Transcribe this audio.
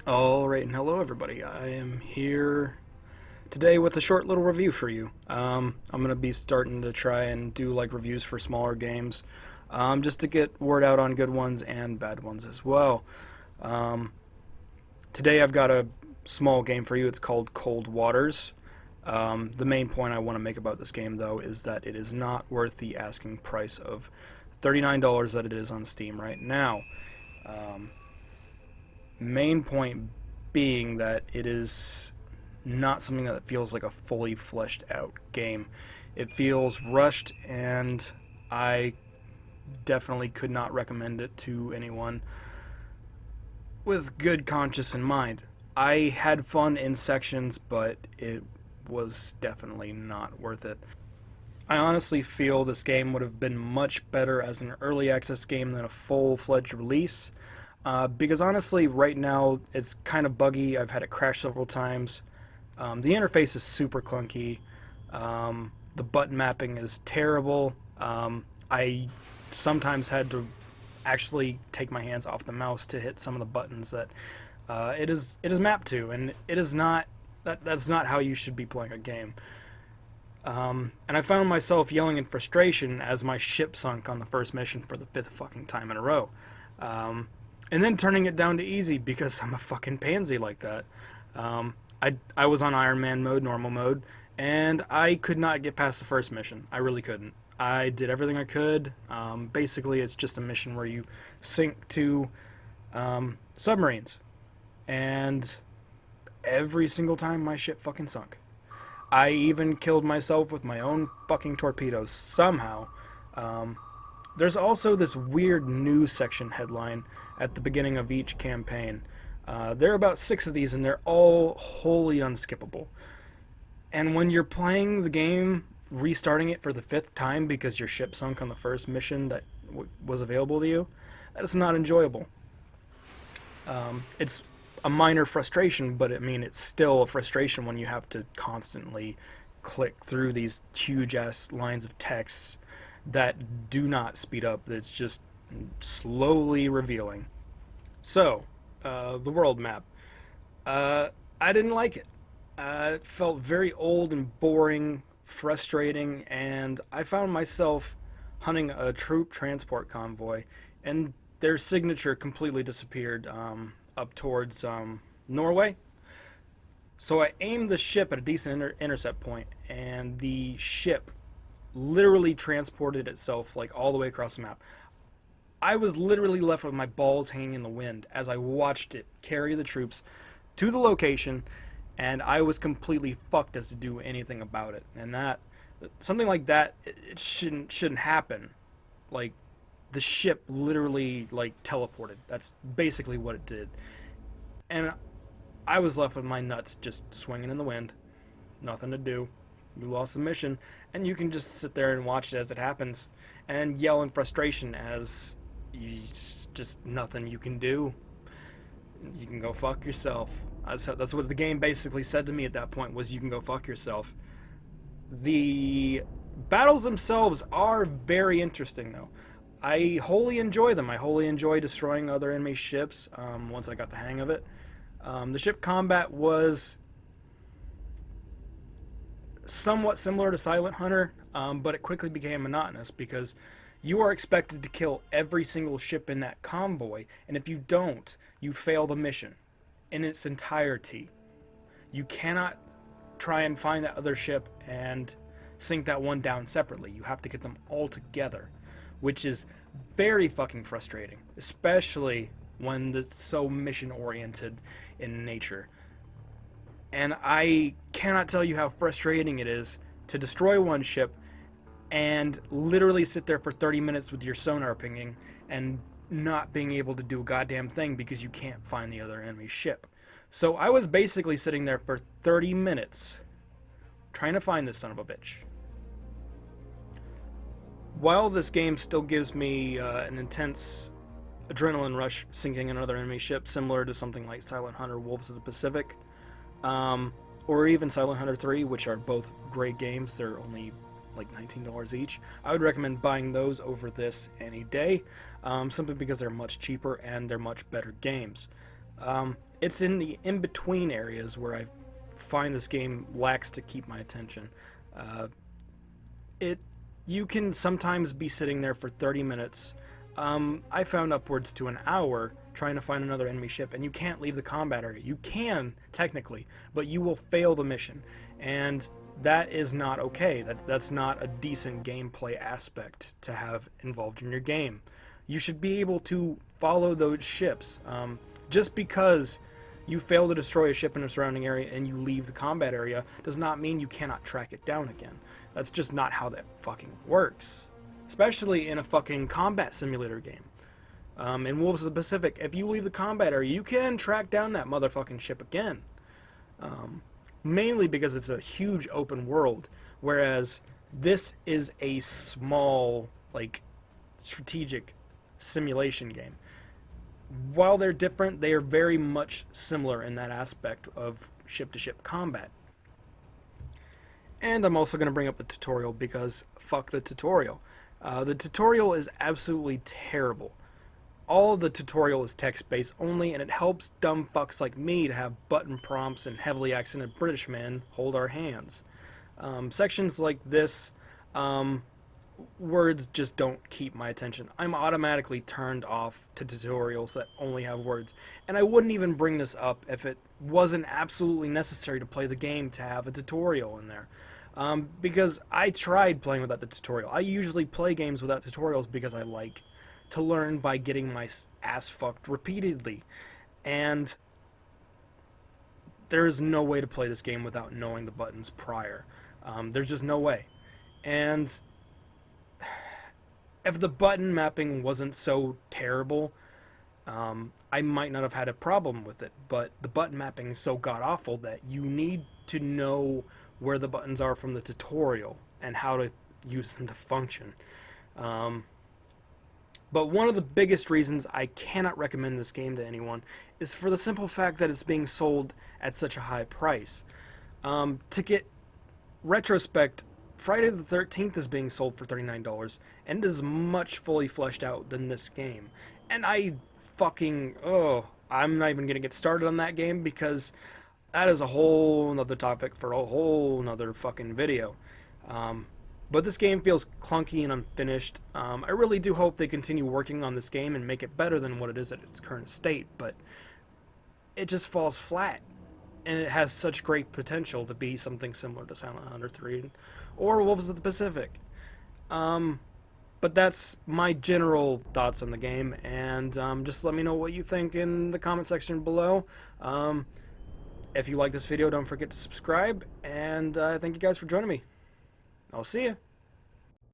Alright, and hello everybody. I am here today with a short little review for you. I'm gonna be starting to try and do like reviews for smaller games, just to get word out on good ones and bad ones as well. Um, Today I've got a small game for you. It's called Cold Waters. The main point I want to make about this game, though, is that it is not worth the asking price of $39 that it is on Steam right now. Um, Main point being that it is not something that feels like a fully fleshed out game. It feels rushed, and I definitely could not recommend it to anyone with good conscience in mind. I had fun in sections, but it was definitely not worth it. I honestly feel this game would have been much better as an early access game than a full-fledged release. Because honestly, right now it's kind of buggy. I've had it crash several times. The interface is super clunky. The button mapping is terrible. I sometimes had to actually take my hands off the mouse to hit some of the buttons that it is mapped to, and it is not that's not how you should be playing a game. And I found myself yelling in frustration as my ship sunk on the first mission for the fifth fucking time in a row. And then turning it down to easy because I'm a fucking pansy like that. I was on Iron Man mode, normal mode, and I could not get past the first mission. I really couldn't. I did everything I could. Basically, it's just a mission where you sink to submarines. And every single time my ship fucking sunk. I even killed myself with my own fucking torpedoes somehow. Um, there's also this weird news section headline at the beginning of each campaign. There are about 6 of these, and they're all wholly unskippable. And when you're playing the game, restarting it for the 5th time because your ship sunk on the first mission that was available to you, that is not enjoyable. It's a minor frustration, but I mean, it's still a frustration when you have to constantly click through these huge ass lines of text that do not speed up. It's just slowly revealing. So, the world map. I didn't like it. It felt very old and boring, frustrating, and I found myself hunting a troop transport convoy, and their signature completely disappeared up towards Norway. So I aimed the ship at a decent intercept point, and the ship literally transported itself like all the way across the map. I was literally left with my balls hanging in the wind as I watched it carry the troops to the location, and I was completely fucked as to do anything about it. And that something like that, it shouldn't happen. Like, the ship literally like teleported. That's basically what it did. And I was left with my nuts just swinging in the wind. Nothing to do. You lost the mission, and you can just sit there and watch it as it happens and yell in frustration as just nothing you can do. You can go fuck yourself. That's what the game basically said to me at that point, was you can go fuck yourself. The battles themselves are very interesting, though. I wholly enjoy them. I wholly enjoy destroying other enemy ships once I got the hang of it. The ship combat was somewhat similar to Silent Hunter, but it quickly became monotonous because you are expected to kill every single ship in that convoy, and if you don't, you fail the mission in its entirety. You cannot try and find that other ship and sink that one down separately. You have to get them all together, which is very fucking frustrating, especially when it's so mission oriented in nature. And I cannot tell you how frustrating it is to destroy one ship and literally sit there for 30 minutes with your sonar pinging and not being able to do a goddamn thing because you can't find the other enemy ship. So I was basically sitting there for 30 minutes trying to find this son of a bitch. While this game still gives me an intense adrenaline rush sinking another enemy ship, similar to something like Silent Hunter Wolves of the Pacific, or even Silent Hunter 3, which are both great games. They're only like $19 each. I would recommend buying those over this any day, simply because they're much cheaper and they're much better games. It's in the in-between areas where I find this game lacks to keep my attention. Uh, it You can sometimes be sitting there for 30 minutes. I found upwards to an hour trying to find another enemy ship, and you can't leave the combat area. You can, technically, but you will fail the mission. And that is not okay. That's not a decent gameplay aspect to have involved in your game. You should be able to follow those ships. Just because you fail to destroy a ship in a surrounding area and you leave the combat area does not mean you cannot track it down again. That's just not how that fucking works. Especially in a fucking combat simulator game. In Wolves of the Pacific, if you leave the combat area, you can track down that motherfucking ship again. Mainly because it's a huge open world, whereas this is a small, like, strategic simulation game. While they're different, they are very much similar in that aspect of ship-to-ship combat. And I'm also going to bring up the tutorial because fuck the tutorial. The tutorial is absolutely terrible. All of the tutorial is text-based only, and it helps dumb fucks like me to have button prompts and heavily accented British men hold our hands. Sections like this, words just don't keep my attention. I'm automatically turned off to tutorials that only have words, and I wouldn't even bring this up if it wasn't absolutely necessary to play the game to have a tutorial in there. Because I tried playing without the tutorial. I usually play games without tutorials because I like to learn by getting my ass fucked repeatedly. And there's no way to play this game without knowing the buttons prior. There's just no way. And if the button mapping wasn't so terrible, I might not have had a problem with it. But the button mapping is so god-awful that you need to know where the buttons are from the tutorial and how to use them to function. But one of the biggest reasons I cannot recommend this game to anyone is for the simple fact that it's being sold at such a high price. To get retrospect, Friday the 13th is being sold for $39, and it is much fully fleshed out than this game. And I'm not even going to get started on that game because that is a whole nother topic for a whole nother fucking video. But this game feels clunky and unfinished. I really do hope they continue working on this game and make it better than what it is at its current state, but it just falls flat. And it has such great potential to be something similar to Silent Hunter 3 or Wolves of the Pacific. But that's my general thoughts on the game, and just let me know what you think in the comment section below. If you like this video, don't forget to subscribe, and thank you guys for joining me. I'll see you.